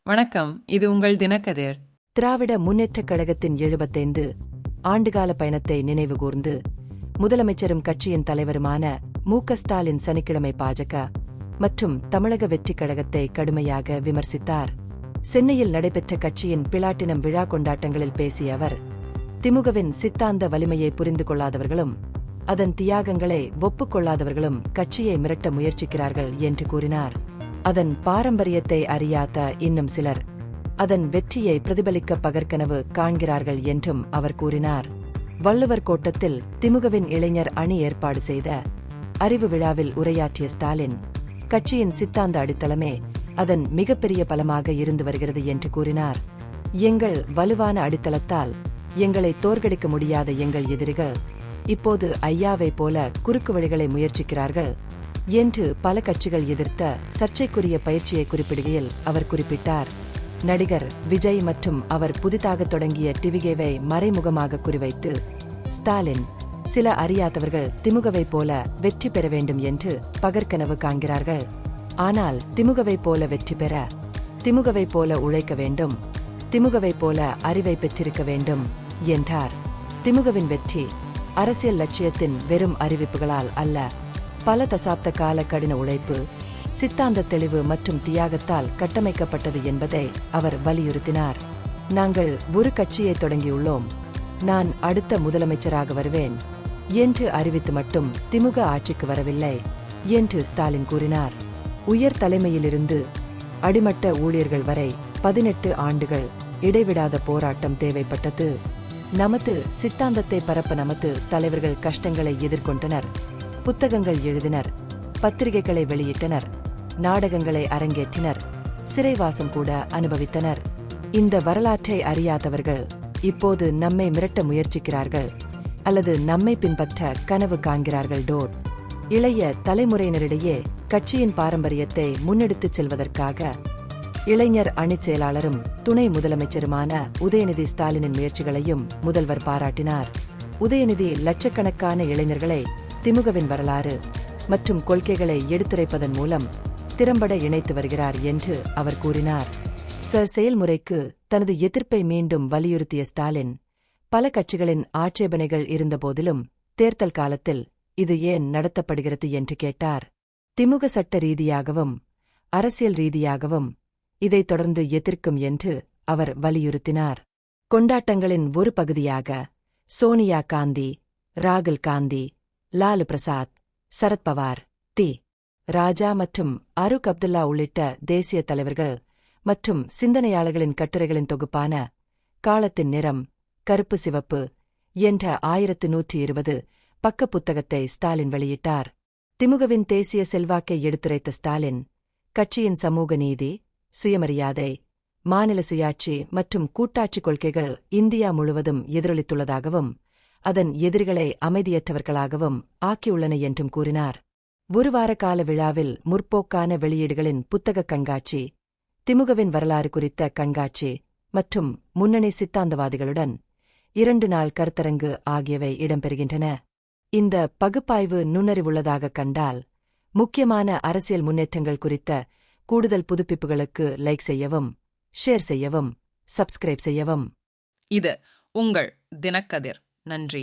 வணக்கம், இது உங்கள் தினக்கதிர். திராவிட முன்னேற்றக் கழகத்தின் 75 ஆண்டுகால பயணத்தை நினைவுகூர்ந்து முதலமைச்சரும் கட்சியின் தலைவருமான மு.க.ஸ்டாலின் சனிக்கிழமை பாஜக மற்றும் தமிழக வெற்றிக் கழகத்தை கடுமையாக விமர்சித்தார். சென்னையில் நடைபெற்ற கட்சியின் பிளாட்டினம் விழா கொண்டாட்டங்களில் பேசிய அவர், திமுகவின் சித்தாந்த வலிமையை புரிந்து கொள்ளாதவர்களும் அதன் தியாகங்களை ஒப்புக்கொள்ளாதவர்களும் கட்சியை மிரட்ட முயற்சிக்கிறார்கள் என்று கூறினார். அதன் பாரம்பரியத்தை அறியாத இன்னும் சிலர் அதன் வெற்றியை பிரதிபலிக்க பகற்கனவு காண்கிறார்கள் என்றும் அவர் கூறினார். வள்ளுவர் கோட்டத்தில் திமுகவின் இளைஞர் அணி ஏற்பாடு செய்த அறிவு விழாவில் உரையாற்றிய ஸ்டாலின், கட்சியின் சித்தாந்த அடித்தளமே அதன் மிகப்பெரிய பலமாக இருந்து வருகிறது என்று கூறினார். எங்கள் வலுவான அடித்தளத்தால் எங்களை தோற்கடிக்க முடியாத எங்கள் எதிரிகள் இப்போது ஐயாவை போல குறுக்கு வழிகளை முயற்சிக்கிறார்கள் என்று பல கட்சிகள் எதிர்த்த சர்ச்சைக்குரிய பயிற்சியை குறிப்பிடுகையில் அவர் குறிப்பிட்டார். நடிகர் விஜய் மற்றும் அவர் புதிதாக தொடங்கிய டிவிகேவை மறைமுகமாக குறிவைத்து ஸ்டாலின், சில அறியாதவர்கள் திமுகவை போல வெற்றி பெற வேண்டும் என்று பகற்கனவு காண்கிறார்கள். ஆனால் திமுகவை போல வெற்றி பெற திமுகவை போல உழைக்க வேண்டும், திமுகவை போல அறிவை பெற்றிருக்க வேண்டும் என்றார். திமுகவின் வெற்றி அரசியல் லட்சியத்தின் வெறும் அறிவிப்புகளால் அல்ல, பல தசாப்த கால கடின உழைப்பு, சித்தாந்த தெளிவு மற்றும் தியாகத்தால் கட்டமைக்கப்பட்டது என்பதை அவர் வலியுறுத்தினார். நாங்கள் ஒரு கட்சியை தொடங்கியுள்ளோம், நான் அடுத்த முதலமைச்சராக வருவேன் என்று அறிவித்து மட்டும் திமுக ஆட்சிக்கு வரவில்லை என்று ஸ்டாலின் கூறினார். உயர் தலைமையிலிருந்து அடிமட்ட ஊழியர்கள் வரை 18 ஆண்டுகள் இடைவிடாத போராட்டம் தேவைப்பட்டது. நமது சித்தாந்தத்தை பரப்ப நமது தலைவர்கள் கஷ்டங்களை எதிர்கொண்டனர், புத்தகங்கள் எழுதினர், பத்திரிகைகளை வெளியிட்டனர், நாடகங்களை அரங்கேற்றினர், சிறைவாசம் கூட அனுபவித்தனர். இந்த வரலாற்றை அறியாதவர்கள் இப்போது நம்மை மிரட்ட முயற்சிக்கிறார்கள் அல்லது நம்மை பின்பற்ற கனவு காண்கிறார்கள். இளைய தலைமுறையினரிடையே கட்சியின் பாரம்பரியத்தை முன்னெடுத்துச் செல்வதற்காக இளைஞர் அணிச் செயலாளரும் துணை முதலமைச்சருமான உதயநிதி ஸ்டாலினின் முயற்சிகளையும் முதல்வர் பாராட்டினார். உதயநிதி லட்சக்கணக்கான இளைஞர்களை திமுகவின் வரலாறு மற்றும் கொள்கைகளை எடுத்துரைப்பதன் மூலம் திறம்பட இணைத்து வருகிறார் என்று அவர் கூறினார். செயல்முறைக்கு தனது எதிர்ப்பை மீண்டும் வலியுறுத்திய ஸ்டாலின், பல கட்சிகளின் ஆட்சேபனைகள் இருந்தபோதிலும் தேர்தல் காலத்தில் இது ஏன் நடத்தப்படுகிறது என்று கேட்டார். திமுக சட்ட ரீதியாகவும் அரசியல் ரீதியாகவும் இதை தொடர்ந்து எதிர்க்கும் என்று அவர் வலியுறுத்தினார். கொண்டாட்டங்களின் ஒரு பகுதியாக சோனியா காந்தி, ராகுல் காந்தி, லாலு பிரசாத், சரத்பவார், தி. ராஜா மற்றும் அருக் அப்துல்லா உள்ளிட்ட தேசிய தலைவர்கள் மற்றும் சிந்தனையாளர்களின் கட்டுரைகளின் தொகுப்பான காலத்தின் நிறம் கருப்பு சிவப்பு என்ற 1120 பக்க புத்தகத்தை ஸ்டாலின் வெளியிட்டார். திமுகவின் தேசிய செல்வாக்கை எடுத்துரைத்த ஸ்டாலின், கட்சியின் சமூக நீதி, சுயமரியாதை, மாநில சுயாட்சி மற்றும் கூட்டாட்சி கொள்கைகள் இந்தியா முழுவதும் எதிரொலித்துள்ளதாகவும் அதன் எதிரிகளை அமைதியற்றவர்களாகவும் ஆக்கியுள்ளன என்றும் கூறினார். ஒரு வார கால விழாவில் முற்போக்கான வெளியீடுகளின் புத்தக கண்காட்சி, திமுகவின் வரலாறு குறித்த கண்காட்சி மற்றும் முன்னணி சித்தாந்தவாதிகளுடன் 2 நாள் கருத்தரங்கு ஆகியவை இடம்பெறுகின்றன. இந்த பகுப்பாய்வு நுண்ணறிவுள்ளதாக கண்டால் முக்கியமான அரசியல் முன்னேற்றங்கள் குறித்த கூடுதல் புதுப்பிப்புகளுக்கு லைக் செய்யவும், ஷேர் செய்யவும், சப்ஸ்கிரைப் செய்யவும். இது உங்கள் தினக்கதிர். நன்றி.